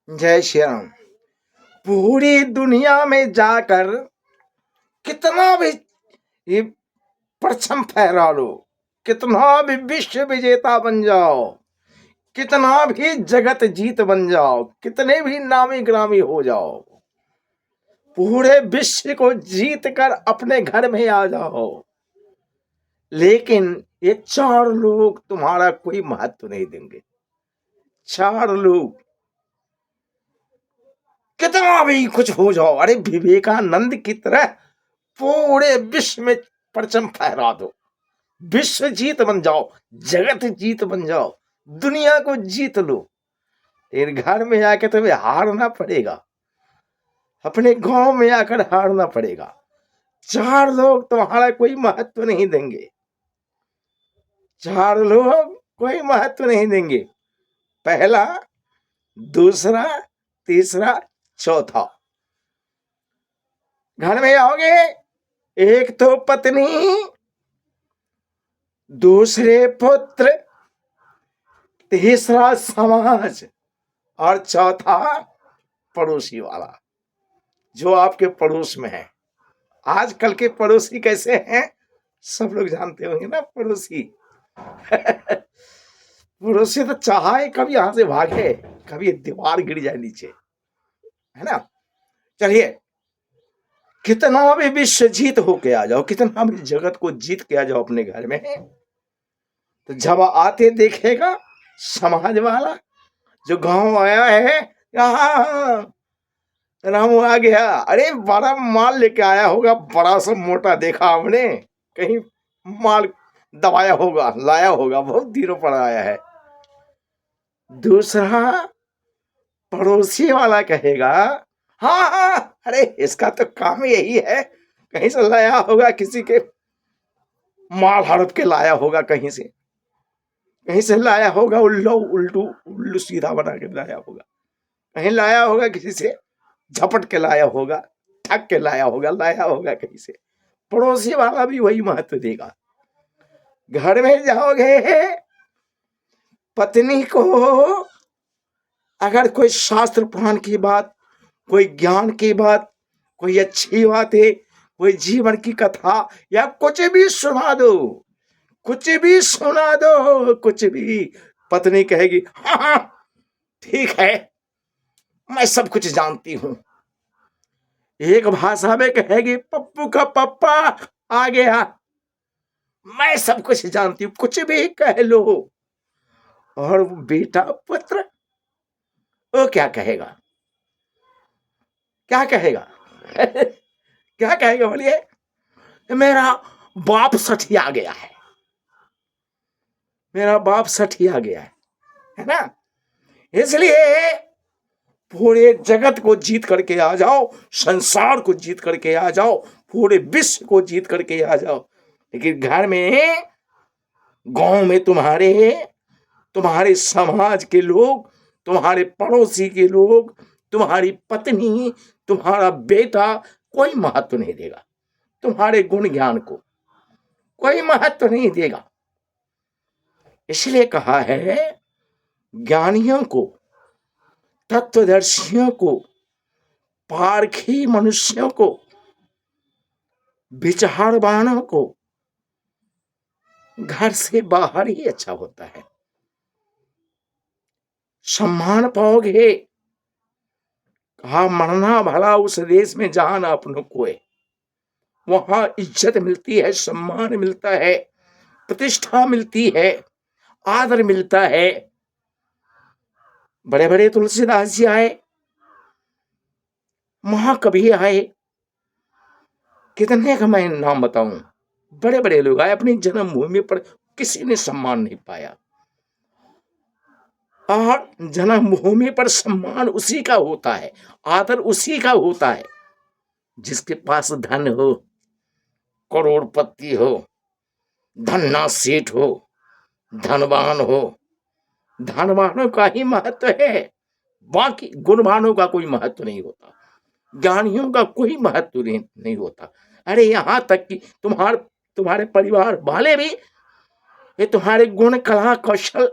जय श्री राम। पूरी दुनिया में जाकर कितना भी ये परचम फहरा लो, कितना भी विश्व विजेता बन जाओ, कितना भी जगत जीत बन जाओ, कितने भी नामी ग्रामी हो जाओ, पूरे विश्व को जीत कर अपने घर में आ जाओ, लेकिन ये चार लोग तुम्हारा कोई महत्व नहीं देंगे। चार लोग कितना भी कुछ हो जाओ, अरे विवेकानंद की तरह पूरे विश्व में परचम फहरा दो, विश्व जीत बन जाओ, जगत जीत बन जाओ, दुनिया को जीत लो, फिर घर में आकर तुम्हें हारना पड़ेगा, अपने गांव में आकर हारना पड़ेगा। चार लोग तुम्हारा कोई महत्व नहीं देंगे, चार लोग कोई महत्व नहीं देंगे। पहला, दूसरा, तीसरा, चौथा। घर में आओगे, एक तो पत्नी, दूसरे पुत्र, तीसरा समाज और चौथा पड़ोसी वाला जो आपके पड़ोस में है। आजकल के पड़ोसी कैसे हैं सब लोग जानते होंगे ना। पड़ोसी पड़ोसी तो चाहे कभी यहां से भागे, कभी दीवार गिर जाए नीचे, है ना। चलिए, कितना भी विश्व जीत होके आ जाओ, कितना भी जगत को जीत के आ जाओ अपने घर में, तो जब आते देखेगा समाज वाला जो गांव आया है, यहाँ रामू आ गया, अरे बड़ा माल लेके आया होगा, बड़ा सा मोटा देखा हमने, कहीं माल दबाया होगा, लाया होगा, बहुत दिनों पर आया है। दूसरा पड़ोसी वाला कहेगा, हाँ हाँ, अरे इसका तो काम यही है, कहीं से लाया होगा, किसी के माल हड़प के लाया होगा, कहीं से लाया होगा, उल्लू सीधा बना के लाया होगा, कहीं लाया होगा, किसी से झपट के लाया होगा, ठग के लाया होगा कहीं से। पड़ोसी वाला भी वही महत्व देगा। घर में जाओगे, पत्नी को अगर कोई शास्त्र पुराण की बात, कोई ज्ञान की बात, कोई अच्छी बात है, कोई जीवन की कथा या कुछ भी सुना दो, कुछ भी सुना दो, कुछ भी, पत्नी कहेगी हाँ हाँ ठीक है, मैं सब कुछ जानती हूं। एक भाषा में कहेगी पप्पू का पप्पा आ गया, मैं सब कुछ जानती हूं, कुछ भी कह लो। और बेटा पुत्र वो क्या कहेगा, क्या कहेगा क्या कहेगा बोलिए, मेरा बाप सठिया गया है, मेरा बाप सठिया गया है ना। इसलिए पूरे जगत को जीत करके आ जाओ, संसार को जीत करके आ जाओ, पूरे विश्व को जीत करके आ जाओ, लेकिन घर में, गांव में तुम्हारे समाज के लोग, तुम्हारे पड़ोसी के लोग, तुम्हारी पत्नी, तुम्हारा बेटा कोई महत्व नहीं देगा, तुम्हारे गुण ज्ञान को कोई महत्व नहीं देगा। इसलिए कहा है, ज्ञानियों को, तत्वदर्शियों को, पारखी मनुष्यों को, विचारवानों को घर से बाहर ही अच्छा होता है। सम्मान पाओगे, कहा मरना भला उस देश में जहां ना अपनों को, वहां इज्जत मिलती है, सम्मान मिलता है, प्रतिष्ठा मिलती है, आदर मिलता है। बड़े बड़े तुलसीदास जी आए, महाकवि आए, कितने का मैं नाम बताऊं, बड़े बड़े लोग आए, अपनी जन्मभूमि पर किसी ने सम्मान नहीं पाया। और जन्मभूमि पर सम्मान उसी का होता है, आदर उसी का होता है जिसके पास धन हो, करोड़पति हो, धन्ना सेठ हो, धनवान हो। धनवानों का ही महत्व है, बाकी गुणवानों का कोई महत्व नहीं होता, ज्ञानियों का कोई महत्व नहीं होता। अरे यहां तक कि तुम्हारे परिवार वाले भी ये तुम्हारे गुण, कला, कौशल,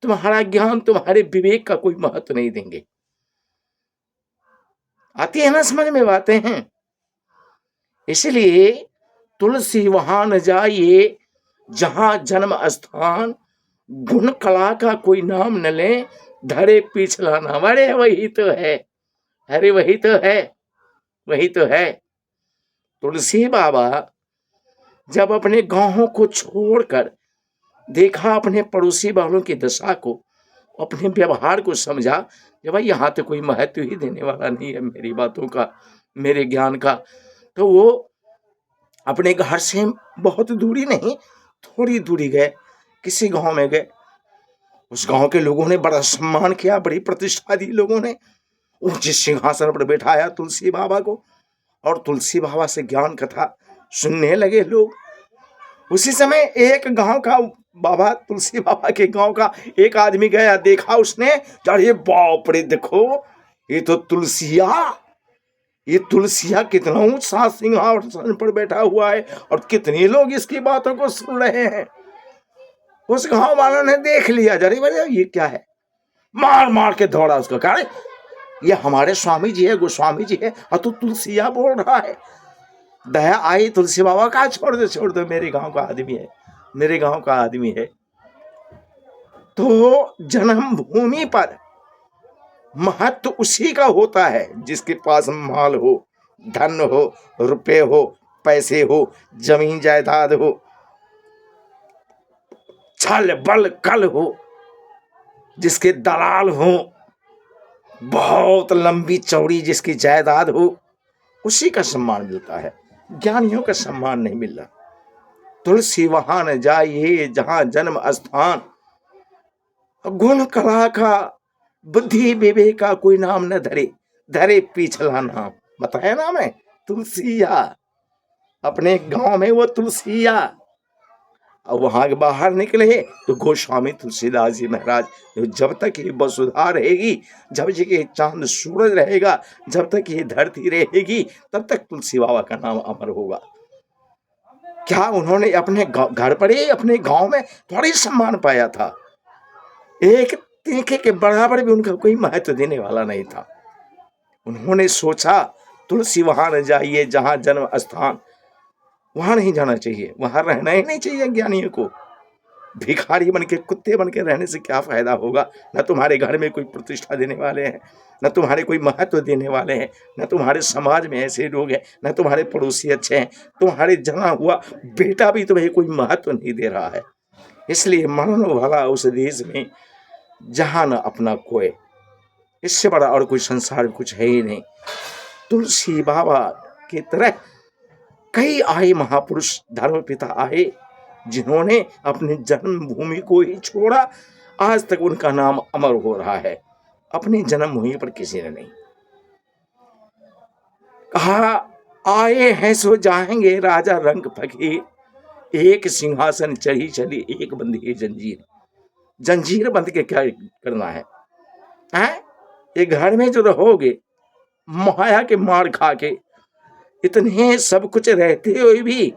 तुम्हारा ज्ञान, तुम्हारे विवेक का कोई महत्व नहीं देंगे। आती है ना समझ में बातें हैं। इसलिए तुलसी वहां न जाइए जहां जन्म स्थान, गुण कला का कोई नाम न ले, धरे पिछलाना। अरे वही तो है, अरे वही तो है, वही तो है। तुलसी बाबा जब अपने गांवों को छोड़कर देखा अपने पड़ोसी वालों की दशा को, अपने व्यवहार को समझा कि भाई यहाँ तो कोई महत्व ही देने वाला नहीं है मेरी बातों का, मेरे ज्ञान का, तो वो अपने घर से बहुत दूरी नहीं, थोड़ी दूरी गए, किसी गांव में गए। उस गांव के लोगों ने बड़ा सम्मान किया, बड़ी प्रतिष्ठा दी लोगों ने, ऊंचे सिंहासन पर बैठाया तुलसी बाबा को, और तुलसी बाबा से ज्ञान कथा सुनने लगे लोग। उसी समय एक गांव का बाबा, तुलसी बाबा के गांव का एक आदमी गया, देखा उसने, अरे बाप रे, देखो ये तो तुलसिया, ये तुलसिया कितना ऊंचा सिंहासन पर बैठा हुआ है और कितने लोग इसकी बातों को सुन रहे हैं। उस गांव वालों ने देख लिया, जरे भैया ये क्या है, मार मार के दौड़ा उसका, कहा ये हमारे स्वामी जी है, गोस्वामी जी है, और तू तुलसिया बोल रहा है। दया आई तुलसी बाबा का, छोड़ दो, मेरे गांव का आदमी है, मेरे गांव का आदमी है। तो जन्मभूमि पर महत्व उसी का होता है जिसके पास माल हो, धन हो, रुपए हो, पैसे हो, जमीन जायदाद हो, छल बल कल हो, जिसके दलाल हो, बहुत लंबी चौड़ी जिसकी जायदाद हो, उसी का सम्मान मिलता है, ज्ञानियों का सम्मान नहीं मिल रहा। तुलसी वहां न जाइए जहां जन्म स्थान, गुण कला का, बुद्धि विवेक का कोई नाम न धरे, धरे पिछला नाम। बताया ना मैं, तुलसिया, अपने गांव में वो तुलसिया। और वहां के बाहर निकले तो गोस्वामी तुलसीदास जी महाराज, जब तक ये वसुधा रहेगी, जब तक ये चांद सूरज रहेगा, जब तक ये धरती रहेगी, तब तक तुलसी बाबा का नाम अमर होगा। क्या उन्होंने अपने घर पर ही, अपने गांव में थोड़ी सम्मान पाया था, एक तीखे के बराबर भी उनका कोई महत्व देने वाला नहीं था। उन्होंने सोचा तुलसी वहां न जाइए जहां जन्म स्थान, वहां नहीं जाना चाहिए, वहां रहना ही नहीं चाहिए ज्ञानियों को। भिखारी बन के, कुत्ते बन के रहने से क्या फायदा होगा। न तुम्हारे घर में कोई प्रतिष्ठा देने वाले हैं, न तुम्हारे कोई महत्व देने वाले हैं, न तुम्हारे समाज में ऐसे लोग हैं, न तुम्हारे पड़ोसी अच्छे हैं, तुम्हारे जना हुआ बेटा भी तुम्हें कोई महत्व नहीं दे रहा है। इसलिए मरने वाला उस देश में जहां न अपना कोई, इससे बड़ा और कोई संसार में कुछ है ही नहीं। तुलसी बाबा की तरह कई आए महापुरुष, धर्म पिता आए, जिन्होंने अपने जन्मभूमि को ही छोड़ा, आज तक उनका नाम अमर हो रहा है, अपनी जन्मभूमि पर किसी ने नहीं। कहा आए हैं सो जाएंगे राजा रंग फकीर, एक सिंहासन चढ़ी चली एक बंधी जंजीर। जंजीर बंध के क्या करना है, हैं? ये घर में जो रहोगे माया के मार खा के, इतने सब कुछ रहते हुए भी,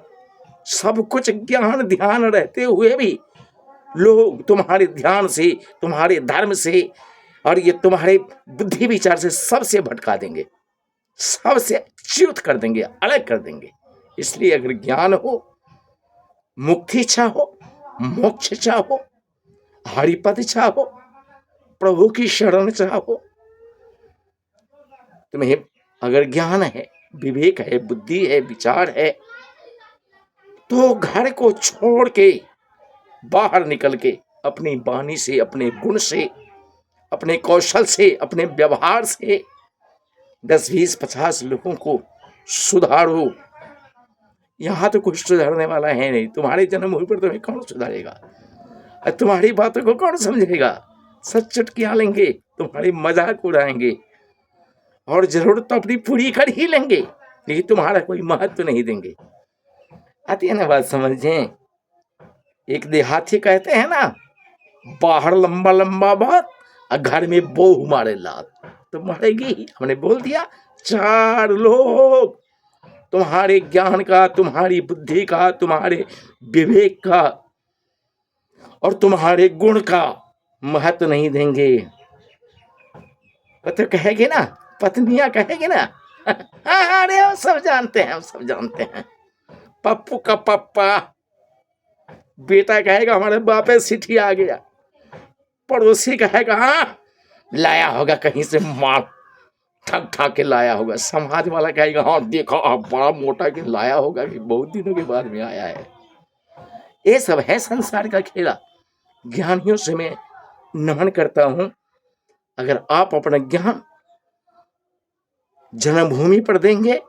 सब कुछ ज्ञान ध्यान रहते हुए भी, लोग तुम्हारे ध्यान से, तुम्हारे धर्म से और ये तुम्हारे बुद्धि विचार से सबसे भटका देंगे, सबसे च्युत कर देंगे, अलग कर देंगे। इसलिए अगर ज्ञान हो, मुक्ति चाहो, मोक्ष चाहो, हरिपद चाहो, प्रभु की शरण चाहो, तुम्हें अगर ज्ञान है, विवेक है, बुद्धि है, विचार है, तो घर को छोड़ के बाहर निकल के अपनी वाणी से, अपने गुण से, अपने कौशल से, अपने व्यवहार से 10, 20, 50 लोगों को सुधारो। यहां तो कुछ सुधारने वाला है नहीं। तुम्हारे जन्मभूमि पर तुम्हें कौन सुधारेगा, तुम्हारी बातों को कौन समझेगा। सब चुटकियां लेंगे, तुम्हारी मजाक उड़ाएंगे और जरूरत तो अपनी पूरी कर ही लेंगे, लेकिन तुम्हारा कोई महत्व नहीं देंगे। आती है ना बात समझें। एक देहाती कहते हैं ना, बाहर लंबा लंबा बात और घर में बोह मारे लात, तो मारेगी। हमने बोल दिया, 4 लोग तुम्हारे ज्ञान का, तुम्हारी बुद्धि का, तुम्हारे विवेक का और तुम्हारे गुण का महत्व नहीं देंगे। तो कहेंगे ना, पत्नियां कहेगी ना, हाँ अरे हम सब जानते हैं, हम सब जानते हैं। पप्पू का पप्पा, बेटा कहेगा हमारे बापे सिटी आ गया, पड़ोसी कहेगा हाँ लाया होगा कहीं से माल, ठग ठा के लाया होगा। समाज वाला कहेगा हाँ देखो आप बड़ा मोटा के लाया होगा कि बहुत दिनों के बाद में आया है। ये सब है संसार का खेला। ज्ञानियों से मैं नमन करता हूं। अगर आप अपना ज्ञान जन्मभूमि पर देंगे,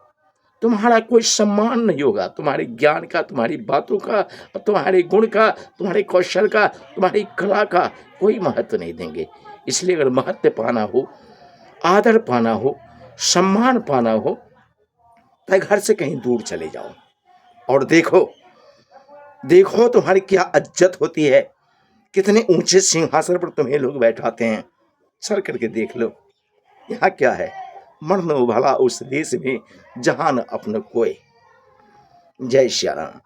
तुम्हारा कोई सम्मान नहीं होगा। तुम्हारे ज्ञान का, तुम्हारी बातों का, तुम्हारे गुण का, तुम्हारे कौशल का, तुम्हारी कला का कोई महत्व नहीं देंगे। इसलिए अगर महत्व पाना हो, आदर पाना हो, सम्मान पाना हो, तो घर से कहीं दूर चले जाओ और देखो देखो तुम्हारी क्या इज्जत होती है, कितने ऊंचे सिंहासन पर तुम्हें लोग बैठाते हैं। चल करके देख लो यहाँ क्या है। मरनो भला उस देश में जहां न अपना कोई। जय श्री राम।